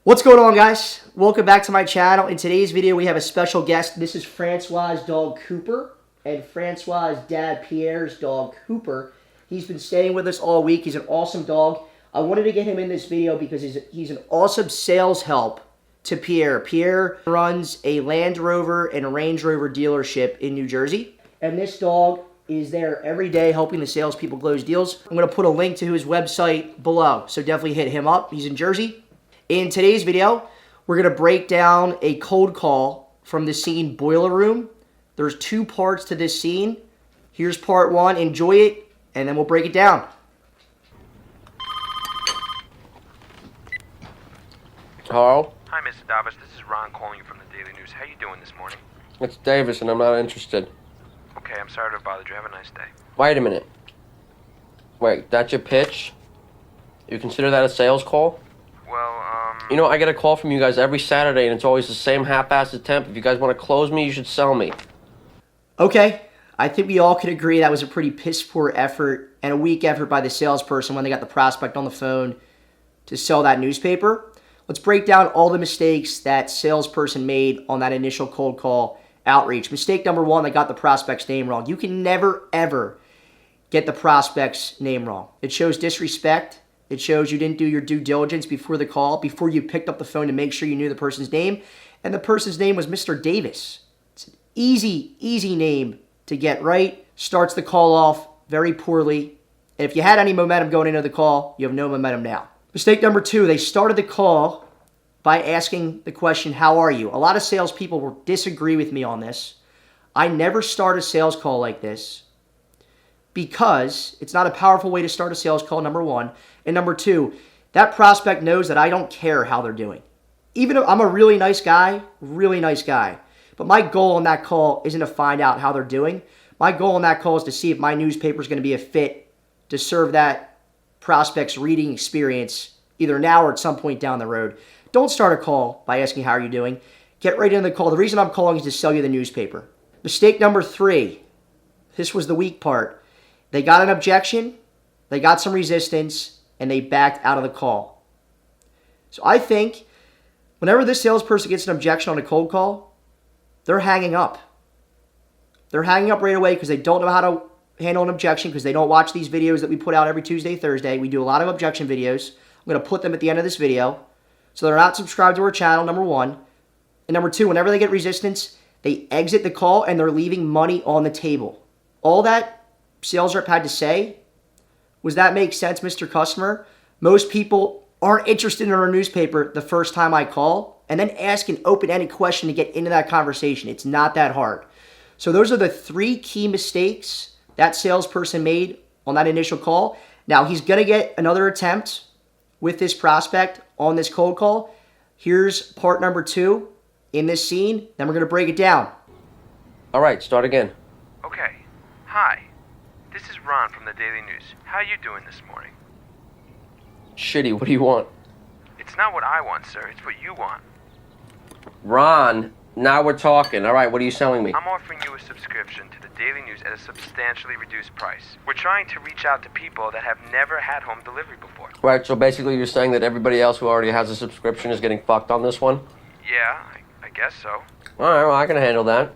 What's going on, guys? Welcome back to my channel. In today's video, we have a special guest. This is Francois' dog, Cooper, and Francois' dad, Pierre's dog, Cooper. He's been staying with us all week. He's an awesome dog. I wanted to get him in this video because he's an awesome sales help to Pierre. Pierre runs a Land Rover and a Range Rover dealership in New Jersey, and this dog is there every day helping the salespeople close deals. I'm going to put a link to his website below, so definitely hit him up. He's in Jersey. In today's video, we're going to break down a cold call from the scene Boiler Room. There's two parts to this scene. Here's part one. Enjoy it, and then we'll break it down. Hello? Hi, Mr. Davis. This is Ron calling you from the Daily News. How you doing this morning? It's Davis, and I'm not interested. Okay, I'm sorry to have bothered you. Have a nice day. Wait a minute. Wait, that's your pitch? You consider that a sales call? Well, You know, I get a call from you guys every Saturday, and it's always the same half-assed attempt. If you guys want to close me, you should sell me. Okay, I think we all could agree that was a pretty piss-poor effort and a weak effort by the salesperson when they got the prospect on the phone to sell that newspaper. Let's break down all the mistakes that salesperson made on that initial cold call outreach. Mistake number one, they got the prospect's name wrong. You can never, ever get the prospect's name wrong. It shows disrespect. It shows you didn't do your due diligence before the call, before you picked up the phone to make sure you knew the person's name. And the person's name was Mr. Davis. It's an easy name to get right. Starts the call off very poorly. And if you had any momentum going into the call, you have no momentum now. Mistake number two, they started the call by asking the question, how are you? A lot of salespeople will disagree with me on this. I never start a sales call like this because it's not a powerful way to start a sales call, number one. And number two, that prospect knows that I don't care how they're doing. Even if I'm a really nice guy, but my goal on that call isn't to find out how they're doing. My goal on that call is to see if my newspaper is going to be a fit to serve that prospect's reading experience either now or at some point down the road. Don't start a call by asking how are you doing. Get right into the call. The reason I'm calling is to sell you the newspaper. Mistake number three, this was the weak part. They got an objection, they got some resistance, and they backed out of the call. So I think whenever this salesperson gets an objection on a cold call, they're hanging up. They're hanging up right away because they don't know how to handle an objection, because they don't watch these videos that we put out every Tuesday, Thursday. We do a lot of objection videos. I'm going to put them at the end of this video. So they're not subscribed to our channel, number one. And number two, whenever they get resistance, they exit the call and they're leaving money on the table. All that sales rep had to say was, that makes sense, Mr. Customer. Most people aren't interested in our newspaper the first time I call, and then ask an open-ended question to get into that conversation. It's not that hard. So those are the three key mistakes that salesperson made on that initial call. Now, he's going to get another attempt with this prospect on this cold call. Here's part number two in this scene. Then we're going to break it down. All right, start again. okay. Hi. This is Ron from the Daily News. How you doing this morning? Shitty, what do you want? It's not what I want, sir. It's what you want. Ron, now we're talking. All right, what are you selling me? I'm offering you a subscription to the Daily News at a substantially reduced price. We're trying to reach out to people that have never had home delivery before. Right, so basically you're saying that everybody else who already has a subscription is getting fucked on this one? Yeah, I guess so. All right, well, I can handle that.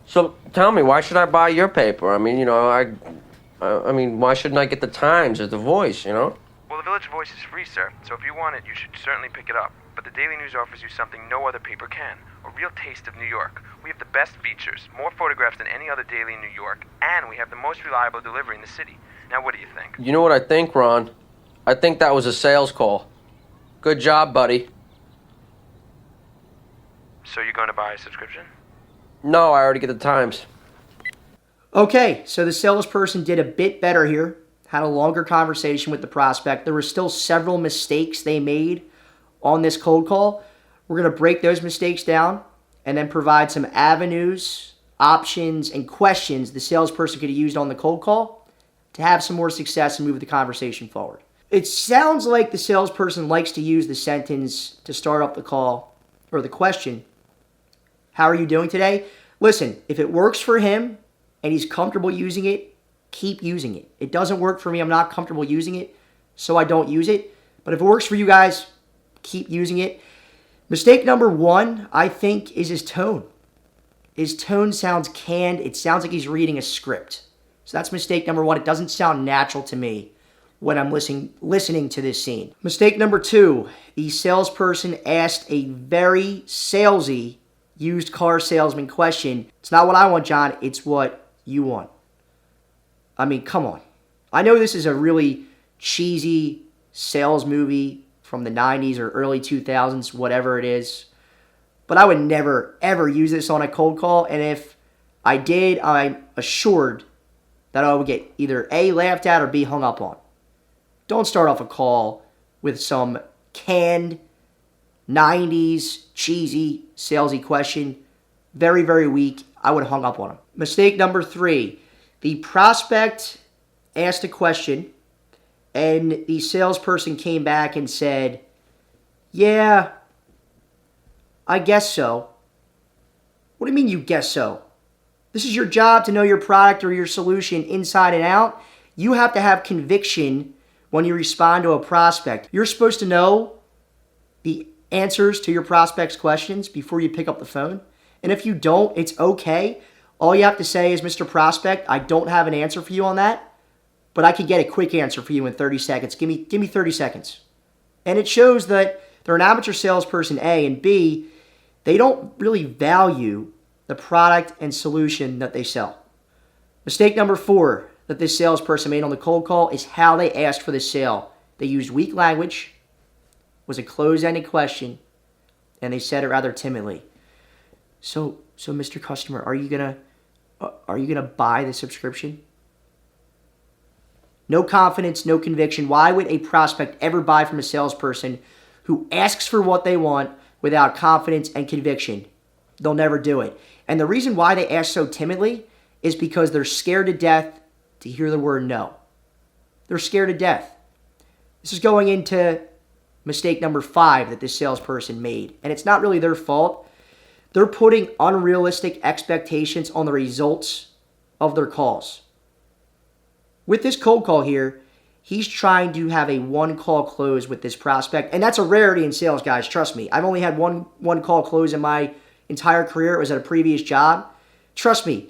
So tell me, why should I buy your paper? I mean, you know, I mean, why shouldn't I get the Times or the Voice, you know? Well, the Village Voice is free, sir, so if you want it, you should certainly pick it up. But the Daily News offers you something no other paper can, a real taste of New York. We have the best features, more photographs than any other daily in New York, and we have the most reliable delivery in the city. Now, what do you think? You know what I think, Ron? I think that was a sales call. Good job, buddy. So you're going to buy a subscription? No, I already get the Times. Okay, so the salesperson did a bit better here, had a longer conversation with the prospect. There were still several mistakes they made on this cold call. We're going to break those mistakes down and then provide some avenues, options, and questions the salesperson could have used on the cold call to have some more success and move the conversation forward. It sounds like the salesperson likes to use the sentence to start up the call, or the question, how are you doing today? Listen, if it works for him and he's comfortable using it, keep using it. It doesn't work for me. I'm not comfortable using it, so I don't use it. But if it works for you guys, keep using it. Mistake number 1, I think, is his tone. His tone sounds canned. It sounds like he's reading a script. So that's mistake number 1. It doesn't sound natural to me when I'm listening to this scene. Mistake number 2, the salesperson asked a very salesy used car salesman question. It's not what I want, John. It's what you want. I mean, come on. I know this is a really cheesy sales movie from the 90s or early 2000s, whatever it is. But I would never, ever use this on a cold call. And if I did, I'm assured that I would get either A, laughed at, or B, hung up on. Don't start off a call with some canned 90s cheesy salesy question. Very, very weak. I would have hung up on him. Mistake number 3. The prospect asked a question and the salesperson came back and said, yeah, I guess so. What do you mean you guess so? This is your job to know your product or your solution inside and out. You have to have conviction when you respond to a prospect. You're supposed to know the answers to your prospect's questions before you pick up the phone. And if you don't, it's okay. All you have to say is, Mr. Prospect, I don't have an answer for you on that, but I can get a quick answer for you in 30 seconds. Give me 30 seconds. And it shows that they're an amateur salesperson, A, and B, they don't really value the product and solution that they sell. Mistake number 4 that this salesperson made on the cold call is how they asked for the sale. They used weak language, was a closed-ended question, and they said it rather timidly. So Mr. Customer, are you gonna buy the subscription? No confidence, no conviction. Why would a prospect ever buy from a salesperson who asks for what they want without confidence and conviction? They'll never do it. And the reason why they ask so timidly is because they're scared to death to hear the word no. They're scared to death. This is going into mistake number 5 that this salesperson made. And it's not really their fault. They're putting unrealistic expectations on the results of their calls. With this cold call here, he's trying to have a one-call close with this prospect. And that's a rarity in sales, guys. Trust me. I've only had one call close in my entire career. It was at a previous job. Trust me,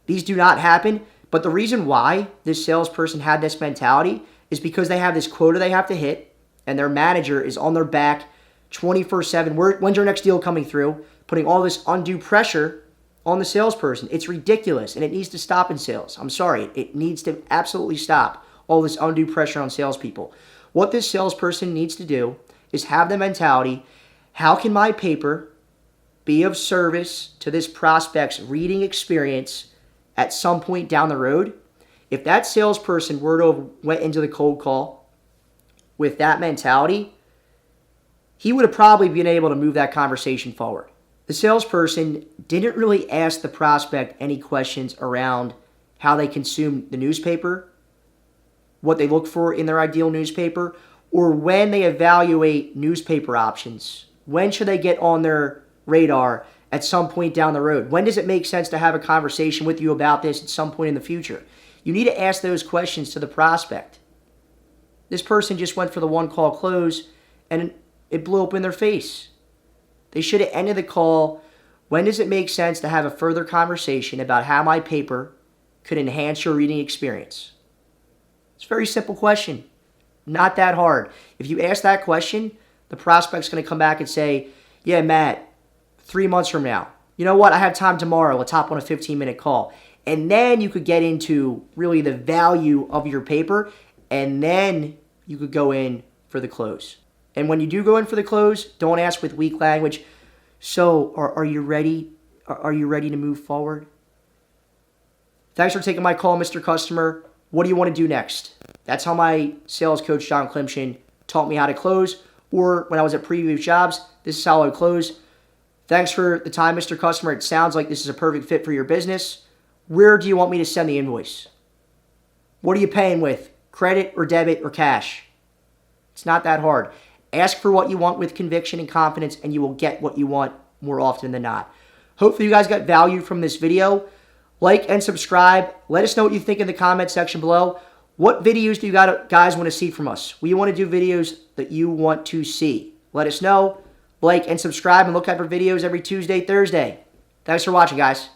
these do not happen. But the reason why this salesperson had this mentality is because they have this quota they have to hit, and their manager is on their back 24/7. When's your next deal coming through? Putting all this undue pressure on the salesperson. It's ridiculous, and it needs to stop in sales. I'm sorry. It needs to absolutely stop, all this undue pressure on salespeople. What this salesperson needs to do is have the mentality, how can my paper be of service to this prospect's reading experience at some point down the road? If that salesperson were to have went into the cold call with that mentality, he would have probably been able to move that conversation forward. The salesperson didn't really ask the prospect any questions around how they consume the newspaper, what they look for in their ideal newspaper, or when they evaluate newspaper options. When should they get on their radar at some point down the road? When does it make sense to have a conversation with you about this at some point in the future? You need to ask those questions to the prospect. This person just went for the one-call close, and it blew up in their face. They should have ended the call. When does it make sense to have a further conversation about how my paper could enhance your reading experience? It's a very simple question. Not that hard. If you ask that question, the prospect's going to come back and say, yeah, Matt, 3 months from now, you know what? I have time tomorrow. Let's hop on a 15-minute call. And then you could get into really the value of your paper, and then you could go in for the close. And when you do go in for the close, don't ask with weak language. So, are you ready? Are you ready to move forward? Thanks for taking my call, Mr. Customer. What do you want to do next? That's how my sales coach, John Klimchin, taught me how to close. Or when I was at previous jobs, this is how I would close. Thanks for the time, Mr. Customer. It sounds like this is a perfect fit for your business. Where do you want me to send the invoice? What are you paying with? Credit or debit or cash? It's not that hard. Ask for what you want with conviction and confidence, and you will get what you want more often than not. Hopefully you guys got value from this video. Like and subscribe. Let us know what you think in the comment section below. What videos do you guys want to see from us? We want to do videos that you want to see. let us know. Like and subscribe and look out for videos every Tuesday, Thursday. Thanks for watching, guys.